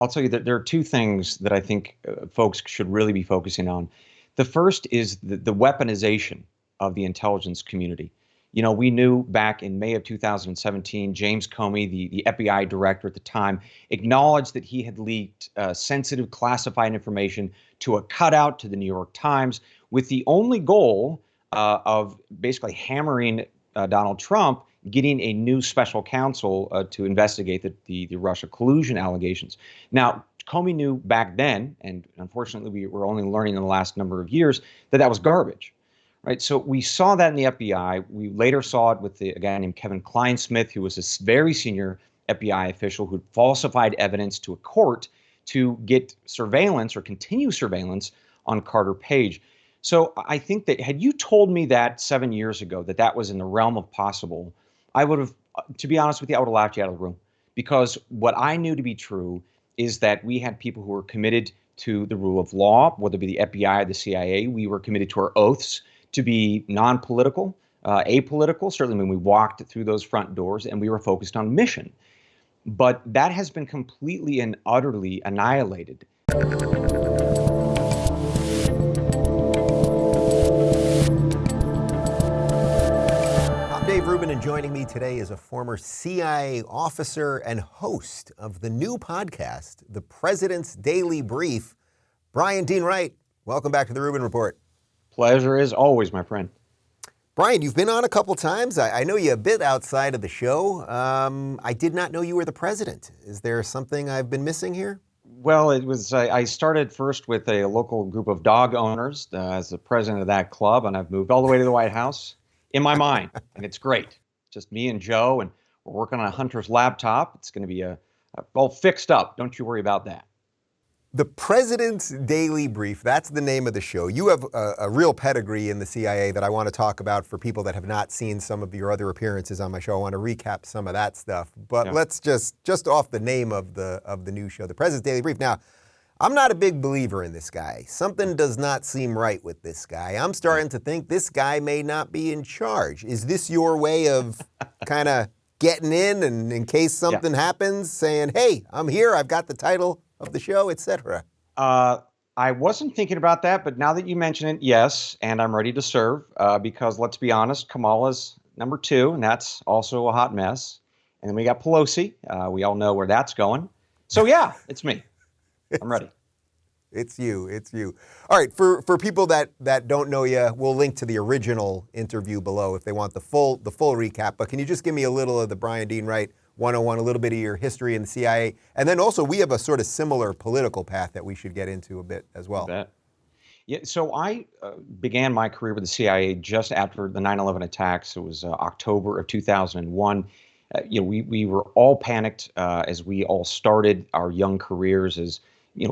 I'll tell you that there are two things that I think folks should really be focusing on. The first is the weaponization of the intelligence community. We knew back in May of 2017, James Comey, the FBI director at the time, acknowledged that he had leaked sensitive classified information to a cutout to the New York Times with the only goal of basically hammering Donald Trump, getting a new special counsel to investigate the Russia collusion allegations. Now, Comey knew back then, and unfortunately we were only learning in the last number of years, that was garbage. Right. So we saw that in the FBI. We later saw it with a guy named Kevin Clinesmith, who was a very senior FBI official who falsified evidence to a court to get surveillance or continue surveillance on Carter Page. So I think that had you told me that 7 years ago, that was in the realm of possible, I would have, to be honest with you, I would have laughed you out of the room, because what I knew to be true is that we had people who were committed to the rule of law, whether it be the FBI or the CIA. We were committed to our oaths to be non-political, apolitical, certainly when we walked through those front doors, and we were focused on mission. But that has been completely and utterly annihilated. I'm Dave Rubin, and joining me today is a former CIA officer and host of the new podcast, The President's Daily Brief, Bryan Dean Wright. Welcome back to the Rubin Report. Pleasure is always, my friend. Bryan, you've been on a couple times. I know you a bit outside of the show. I did not know you were the president. Is there something I've been missing here? Well, it was. I started first with a local group of dog owners as the president of that club, and I've moved all the way to the White House in my mind, and it's great. Just me and Joe, and we're working on a Hunter's laptop. It's going to be all fixed up. Don't you worry about that. The President's Daily Brief, that's the name of the show. You have a real pedigree in the CIA that I want to talk about for people that have not seen some of your other appearances on my show. I want to recap some of that stuff. But let's just off the name of the new show, The President's Daily Brief. Now, I'm not a big believer in this guy. Something does not seem right with this guy. I'm starting to think this guy may not be in charge. Is this your way of kind of getting in case something happens, saying, hey, I'm here, I've got the title of the show, etc.? I wasn't thinking about that, but now that you mention it, yes, and I'm ready to serve because let's be honest, Kamala's number 2, and that's also a hot mess. And then we got Pelosi. We all know where that's going. So yeah, it's me. I'm ready. It's you. All right, for people that don't know you, we'll link to the original interview below if they want the full recap. But can you just give me a little of the Bryan Dean Wright 101, a little bit of your history in the CIA? And then also, we have a sort of similar political path that we should get into a bit as well. You bet. Yeah, so I began my career with the CIA just after the 9/11 attacks. It was October of 2001. We were all panicked as we all started our young careers as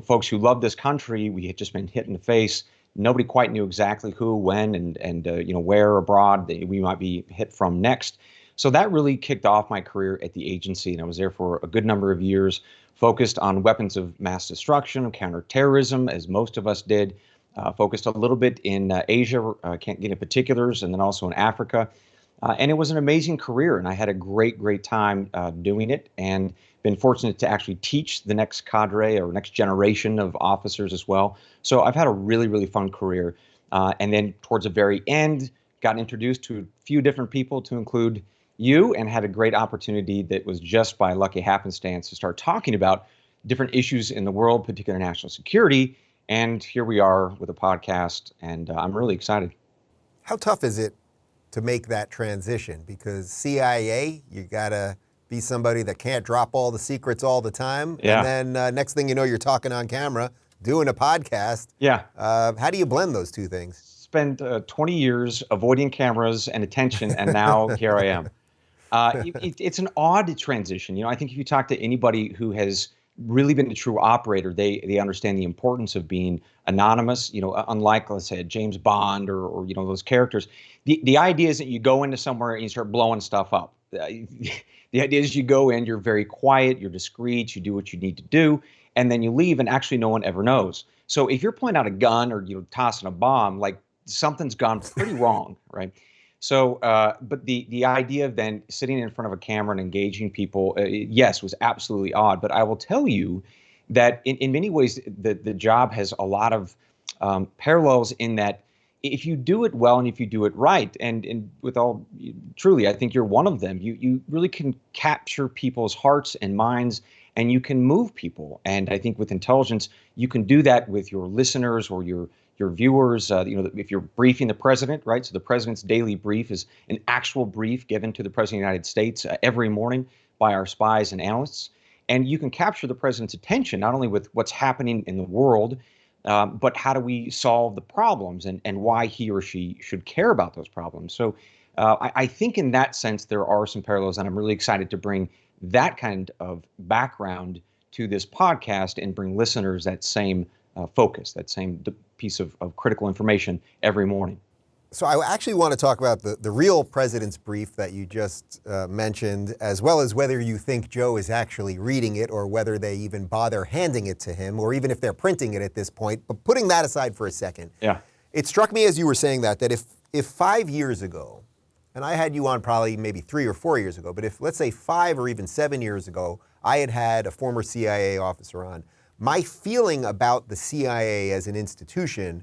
folks who loved this country. We had just been hit in the face. Nobody quite knew exactly who, when, and where abroad we might be hit from next. So that really kicked off my career at the agency, and I was there for a good number of years, focused on weapons of mass destruction, counterterrorism, as most of us did, focused a little bit in Asia, can't get into particulars, and then also in Africa. And it was an amazing career, and I had a great time doing it, and been fortunate to actually teach the next cadre or next generation of officers as well. So I've had a really fun career. And then towards the very end, got introduced to a few different people, to include you, and had a great opportunity that was just by lucky happenstance to start talking about different issues in the world, particularly national security. And here we are with a podcast, and I'm really excited. How tough is it to make that transition? Because CIA, you got to be somebody that can't drop all the secrets all the time. Yeah. And then next thing you know, you're talking on camera, doing a podcast. Yeah. How do you blend those two things? Spent 20 years avoiding cameras and attention, and now here I am. It's an odd transition. I think if you talk to anybody who has really been a true operator, they understand the importance of being anonymous. Unlike, let's say, a James Bond or those characters. The idea is that you go into somewhere and you start blowing stuff up. The idea is you go in, you're very quiet, you're discreet, you do what you need to do, and then you leave, and actually no one ever knows. So if you're pulling out a gun or tossing a bomb, like something's gone pretty wrong, right? So, but the idea of then sitting in front of a camera and engaging people, yes, was absolutely odd. But I will tell you that in many ways the job has a lot of parallels in that if you do it well and if you do it right, and with all truly, I think you're one of them. You really can capture people's hearts and minds, and you can move people. And I think with intelligence, you can do that with your listeners or your viewers. If you're briefing the president, right? So the president's daily brief is an actual brief given to the president of the United States every morning by our spies and analysts. And you can capture the president's attention, not only with what's happening in the world, but how do we solve the problems and why he or she should care about those problems. So I think in that sense, there are some parallels, and I'm really excited to bring that kind of background to this podcast and bring listeners that same focus, that same piece of critical information every morning. So I actually want to talk about the real president's brief that you just mentioned, as well as whether you think Joe is actually reading it or whether they even bother handing it to him, or even if they're printing it at this point. But putting that aside for a second, it struck me as you were saying that if 5 years ago, and I had you on probably maybe 3 or 4 years ago, but if let's say 5 or even 7 years ago, I had a former CIA officer on, my feeling about the CIA as an institution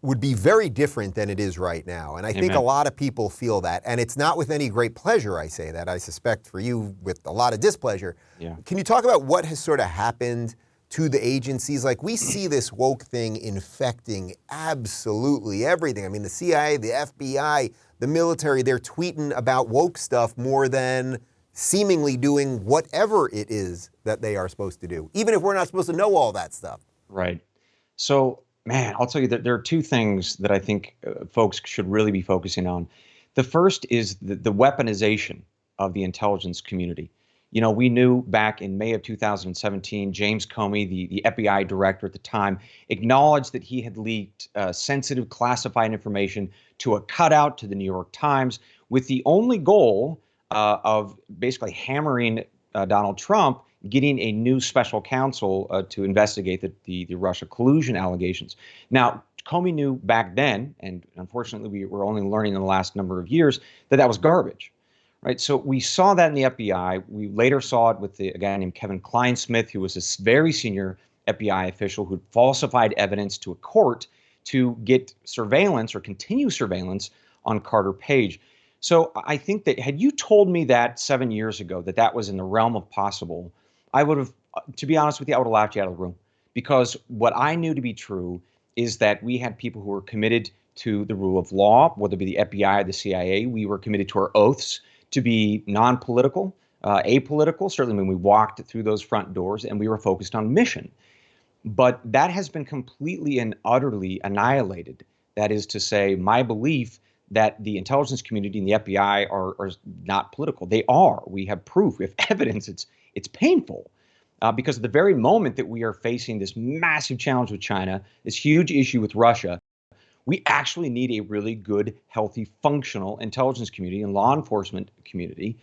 would be very different than it is right now. And I think a lot of people feel that. And it's not with any great pleasure I say that. I suspect for you with a lot of displeasure. Yeah. Can you talk about what has sort of happened to the agencies? Like, we see this woke thing infecting absolutely everything. I mean, the CIA, the FBI, the military, they're tweeting about woke stuff more than seemingly doing whatever it is that they are supposed to do, even if we're not supposed to know all that stuff. Right. So, man, I'll tell you that there are two things that I think folks should really be focusing on. The first is the weaponization of the intelligence community. You know, we knew back in May of 2017, James Comey, the FBI director at the time, acknowledged that he had leaked sensitive classified information to a cutout to the New York Times with the only goal of basically hammering Donald Trump, getting a new special counsel to investigate the Russia collusion allegations. Now, Comey knew back then, and unfortunately we were only learning in the last number of years, that was garbage, right? So we saw that in the FBI. We later saw it with a guy named Kevin Clinesmith, who was a very senior FBI official who falsified evidence to a court to get surveillance or continue surveillance on Carter Page. So I think that had you told me that 7 years ago, that was in the realm of possible, I would have, to be honest with you, I would have laughed you out of the room, because what I knew to be true is that we had people who were committed to the rule of law, whether it be the FBI or the CIA. We were committed to our oaths to be non-political, apolitical, certainly when we walked through those front doors, and we were focused on mission. But that has been completely and utterly annihilated. That is to say, my belief that the intelligence community and the FBI are not political. They are. We have proof. We have evidence. It's painful because at the very moment that we are facing this massive challenge with China, this huge issue with Russia, we actually need a really good, healthy, functional intelligence community and law enforcement community.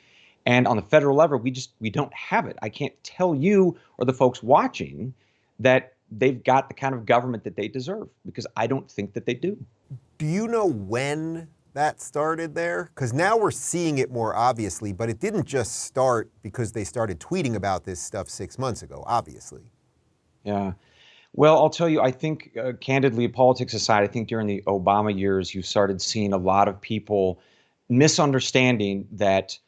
And on the federal level, we don't have it. I can't tell you or the folks watching that they've got the kind of government that they deserve, because I don't think that they do. Do you know when that started there? Because now we're seeing it more obviously, but it didn't just start because they started tweeting about this stuff 6 months ago, obviously. Yeah. Well, I'll tell you, I think, candidly, politics aside, I think during the Obama years, you started seeing a lot of people misunderstanding that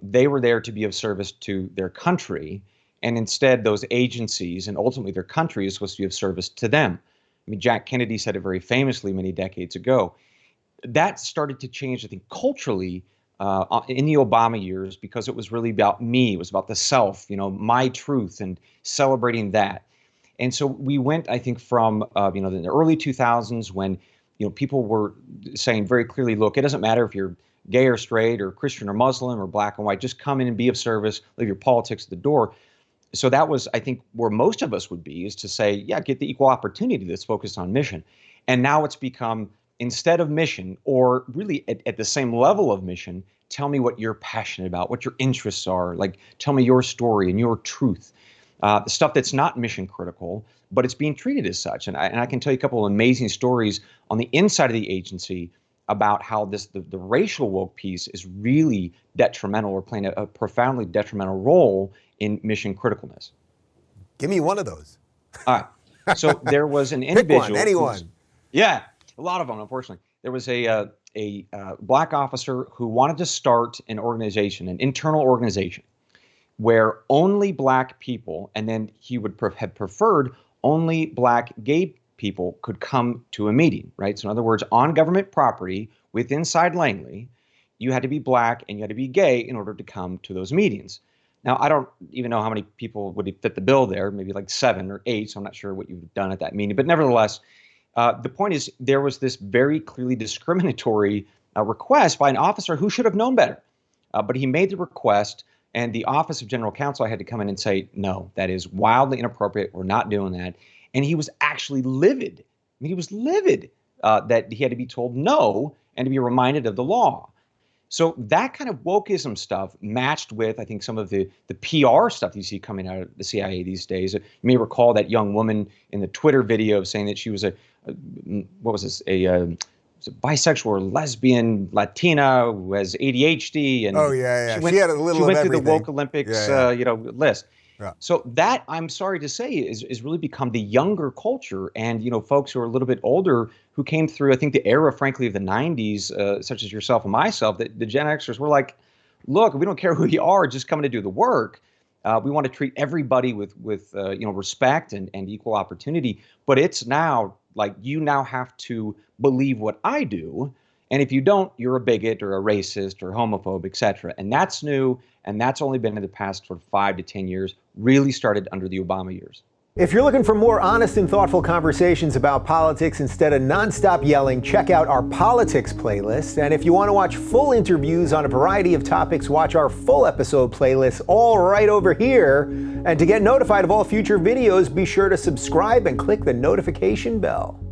they were there to be of service to their country, and instead those agencies and ultimately their country is supposed to be of service to them. I mean, Jack Kennedy said it very famously many decades ago. That started to change, I think, culturally in the Obama years, because it was really about me. It was about the self, my truth, and celebrating that. And so we went, I think, from in the early 2000s when people were saying very clearly, look, it doesn't matter if you're gay or straight or Christian or Muslim or black and white, just come in and be of service, leave your politics at the door. So that was, I think, where most of us would be, is to say, yeah, get the equal opportunity that's focused on mission. And now it's become, instead of mission, or really at the same level of mission, tell me what you're passionate about, what your interests are. Like, tell me your story and your truth. The stuff that's not mission critical, but it's being treated as such. And I can tell you a couple of amazing stories on the inside of the agency about how the racial woke piece is really detrimental, or playing a profoundly detrimental role in mission criticalness. Give me one of those. All right. So there was an Pick individual. one, anyone. Yeah, a lot of them, unfortunately. There was a black officer who wanted to start an organization, an internal organization, where only black people, and then he would have preferred only black gay people could come to a meeting, right? So in other words, on government property with inside Langley, you had to be black and you had to be gay in order to come to those meetings. Now, I don't even know how many people would fit the bill there, maybe like 7 or 8, so I'm not sure what you've done at that meeting. But nevertheless, the point is there was this very clearly discriminatory request by an officer who should have known better. But he made the request, and the Office of General Counsel had to come in and say, no, that is wildly inappropriate. We're not doing that. And he was actually livid. I mean, he was livid that he had to be told no and to be reminded of the law. So that kind of wokeism stuff matched with, I think, some of the PR stuff you see coming out of the CIA these days. You may recall that young woman in the Twitter video saying that she was a bisexual or lesbian Latina who has ADHD. And oh, yeah. She had a little She went of through the everything. woke Olympics, Yeah. list. Yeah. So that, I'm sorry to say, is really become the younger culture. And, folks who are a little bit older who came through, I think, the era, frankly, of the 90s, such as yourself and myself, that the Gen Xers were like, look, we don't care who you are, just coming to do the work. We want to treat everybody with respect and equal opportunity. But it's now like you now have to believe what I do. And if you don't, you're a bigot or a racist or homophobe, et cetera. And that's new. And that's only been in the past sort of 5 to 10 years, really started under the Obama years. If you're looking for more honest and thoughtful conversations about politics instead of nonstop yelling, check out our politics playlist. And if you want to watch full interviews on a variety of topics, watch our full episode playlist all right over here. And to get notified of all future videos, be sure to subscribe and click the notification bell.